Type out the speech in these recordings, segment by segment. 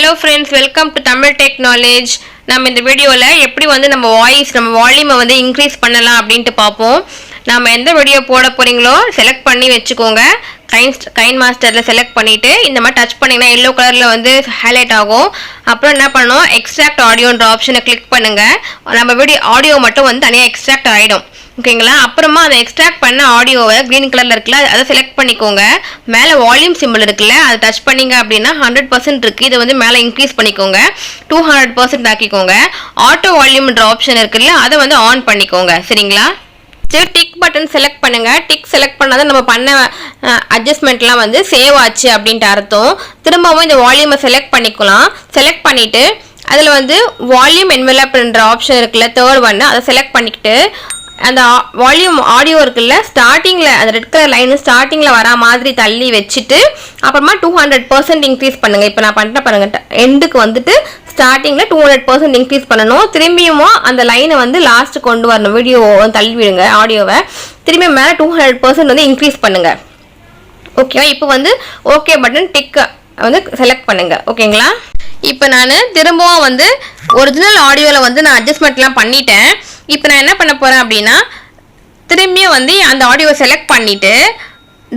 Hello friends, welcome to Tamil Tech Knowledge. நம்ம இந்த வீடியோல எப்படி வந்து நம்ம வால்யூமை வந்து இன்க்ரீஸ் பண்ணலாம் அப்படினு பாப்போம். நாம எந்த வீடியோ போட போறீங்களோ செலக்ட் பண்ணி வெச்சுக்கோங்க. kinemasterல செலக்ட் பண்ணிட்டு இந்த மாதிரி டச் பண்ணீங்கன்னா yellow கலர்ல வந்து ஹைலைட் ஆகும். அப்புறம் என்ன பண்ணனும், எக்ஸ்ட்ராக்ட் ஆடியோன்ற ஆப்ஷனை கிளிக் பண்ணுங்க. நம்ம வீடியோ ஆடியோ மட்டும் வந்து தனியா எக்ஸ்ட்ராக்ட் ஆயிடும். ஓகேங்களா? அப்புறமா அதை எக்ஸ்ட்ராக்ட் பண்ண ஆடியோவை கிரீன் கலர்ல இருக்குல்ல அதை செலக்ட் பண்ணிக்கோங்க. மேலே வால்யூம் சிம்பிள் இருக்குல்ல அதை டச் பண்ணீங்க அப்படின்னா 100% இருக்கு. இதை வந்து மேலே இன்க்ரீஸ் பண்ணிக்கோங்க, 200% ஆக்கிக்கோங்க. ஆட்டோ வால்யூம்ன்ற ஆப்ஷன் இருக்குல்ல அதை வந்து ஆன் பண்ணிக்கோங்க. சரிங்களா? டிக் பட்டன் செலக்ட் பண்ணுங்க. டிக் செலக்ட் பண்ணாதான் நம்ம பண்ண அட்ஜஸ்ட்மெண்ட்லாம் வந்து சேவ் ஆச்சு அப்படின்ட்டு அர்த்தம். திரும்பவும் இந்த வால்யூமை செலக்ட் பண்ணிக்கலாம். செலக்ட் பண்ணிட்டு அதில் வந்து வால்யூம் என்வெலப்ன்ற ஆப்ஷன் இருக்குல்ல தேர்ட் ஒன்று அதை செலக்ட் பண்ணிக்கிட்டு அந்த வால்யூம் ஆடியோ இருக்குல்ல ஸ்டார்டிங்கில் அந்த ரெட் கலர் லைன் ஸ்டார்டிங்கில் வர மாதிரி தள்ளி வச்சுட்டு அப்புறமா 200% இன்க்ரீஸ் பண்ணுங்கள். இப்போ நான் பண்ணுற பாருங்க, எண்டுக்கு வந்துட்டு ஸ்டார்டிங்கில் 200% இன்க்ரீஸ் பண்ணணும். திரும்பியும் அந்த லைனை வந்து லாஸ்ட்டு கொண்டு வரணும். வீடியோவை தள்ளி விடுங்க, ஆடியோவை திரும்பி மேலே 200% வந்து இன்க்ரீஸ் பண்ணுங்கள். ஓகேவா? இப்போ வந்து ஓகே பட்டன் டிக் வந்து செலக்ட் பண்ணுங்கள். ஓகேங்களா? இப்போ நான் திரும்பவும் வந்து ஒரிஜினல் ஆடியோவில் வந்து நான் அட்ஜஸ்ட்மெண்ட்லாம் பண்ணிட்டேன். இப்போ நான் என்ன பண்ண போகிறேன் அப்படின்னா திரும்பியும் வந்து அந்த ஆடியோவை செலக்ட் பண்ணிவிட்டு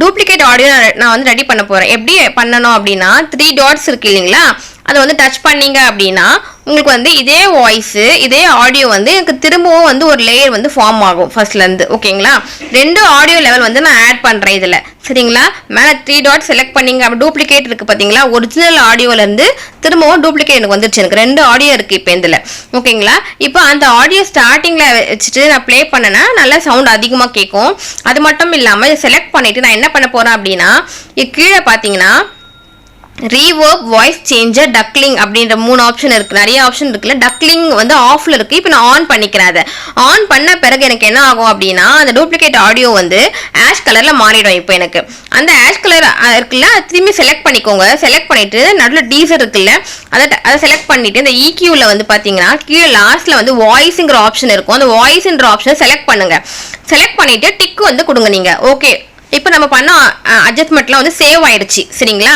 டூப்ளிகேட் ஆடியோ நான் வந்து ரெடி பண்ண போகிறேன். எப்படி பண்ணணும் அப்படின்னா 3 டாட்ஸ் இருக்குது இல்லைங்களா, அதை வந்து டச் பண்ணிங்க அப்படின்னா உங்களுக்கு வந்து இதே வாய்ஸு இதே ஆடியோ வந்து எனக்கு திரும்பவும் வந்து ஒரு லேயர் வந்து ஃபார்ம் ஆகும் ஃபர்ஸ்ட்லேருந்து. ஓகேங்களா? 2 ஆடியோ லெவல் வந்து நான் ஆட் பண்ணுறேன் இதில். சரிங்களா? மேலே 3 டாட் செலக்ட் பண்ணிங்க அப்படி டூப்ளிகேட் இருக்குது பார்த்தீங்களா, ஒரிஜினல் ஆடியோலேருந்து திரும்பவும் டூப்ளிகேட் எனக்கு வந்துருச்சு. எனக்கு 2 ஆடியோ இருக்குது இப்போ இதில். ஓகேங்களா? இப்போ அந்த ஆடியோ ஸ்டார்டிங்கில் வச்சுட்டு நான் ப்ளே பண்ணேன்னா நல்லா சவுண்ட் அதிகமாக கேட்கும். அது மட்டும் இல்லாமல் செலக்ட் பண்ணிவிட்டு நான் என்ன பண்ண போகிறேன் அப்படின்னா கீழே பார்த்தீங்கன்னா ரீவர்ப், வாய்ஸ் சேஞ்சர், டக்லிங் அப்படின்ற 3 ஆப்ஷன் இருக்குது. நிறைய ஆப்ஷன் இருக்குல்ல, டக்லிங் வந்து ஆஃப்ல இருக்குது. இப்போ நான் ஆன் பண்ணிக்கிறேன். அதை ஆன் பண்ண பிறகு எனக்கு என்ன ஆகும் அப்படின்னா அந்த டூப்ளிகேட் ஆடியோ வந்து ஆஷ் கலரில் மாறிடும். இப்போ எனக்கு அந்த ஆஷ் கலர் இருக்குல்ல திரும்பி செலக்ட் பண்ணிக்கோங்க. செலக்ட் பண்ணிட்டு நடுவில் டீசர் இருக்குல்ல அதை செலக்ட் பண்ணிட்டு இந்த EQவில் வந்து பார்த்தீங்கன்னா கீழே லாஸ்ட்ல வந்து வாய்ஸுங்கிற ஆப்ஷன் இருக்கும். அந்த வாய்ஸ்ன்ற ஆப்ஷனை செலக்ட் பண்ணுங்க. செலக்ட் பண்ணிட்டு டிக் வந்து கொடுங்க நீங்க. ஓகே, இப்போ நம்ம பண்ண அட்ஜஸ்ட்மெண்ட்லாம் வந்து சேவ் ஆயிடுச்சு. சரிங்களா?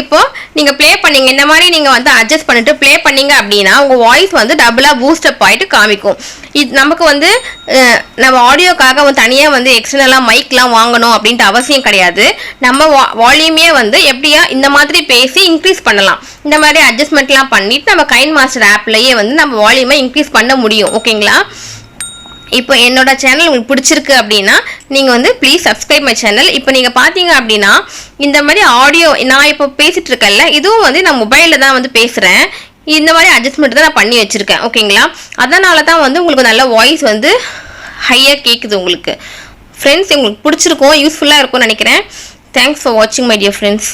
இப்போ நீங்கள் ப்ளே பண்ணீங்க இந்த மாதிரி நீங்கள் வந்து அட்ஜஸ்ட் பண்ணிட்டு ப்ளே பண்ணீங்க அப்படின்னா உங்கள் வாய்ஸ் வந்து டபுளாக பூஸ்டப் ஆகிட்டு காமிக்கும். இது நமக்கு வந்து நம்ம ஆடியோக்காக தனியாக வந்து எக்ஸ்டர்னலாக மைக்லாம் வாங்கணும் அப்படின்ட்டு அவசியம் கிடையாது. நம்ம வால்யூமே வந்து எப்படியா இந்த மாதிரி பேசி இன்க்ரீஸ் பண்ணலாம். இந்த மாதிரி அட்ஜஸ்ட்மெண்ட்லாம் பண்ணிட்டு நம்ம kinemaster ஆப்லேயே வந்து நம்ம வால்யூமை இன்க்ரீஸ் பண்ண முடியும். ஓகேங்களா? இப்போ என்னோட சேனல் உங்களுக்கு பிடிச்சிருக்கு அப்படின்னா நீங்கள் வந்து ப்ளீஸ் சப்ஸ்கிரைப் மை சேனல். இப்போ நீங்கள் பார்த்தீங்க அப்படின்னா இந்த மாதிரி ஆடியோ நான் இப்போ பேசிகிட்டு இருக்கேன்ல இதுவும் வந்து நான் மொபைலில் தான் வந்து பேசுகிறேன். இந்த மாதிரி அட்ஜஸ்ட்மெண்ட் தான் நான் பண்ணி வச்சுருக்கேன். ஓகேங்களா? அதனால தான் வந்து உங்களுக்கு நல்ல வாய்ஸ் வந்து ஹையாக கேட்குது உங்களுக்கு. ஃப்ரெண்ட்ஸ், உங்களுக்கு பிடிச்சிருக்கும், யூஸ்ஃபுல்லாக இருக்கும்னு நினைக்கிறேன். தேங்க்ஸ் ஃபார் வாட்சிங் மை டியர் ஃப்ரெண்ட்ஸ்.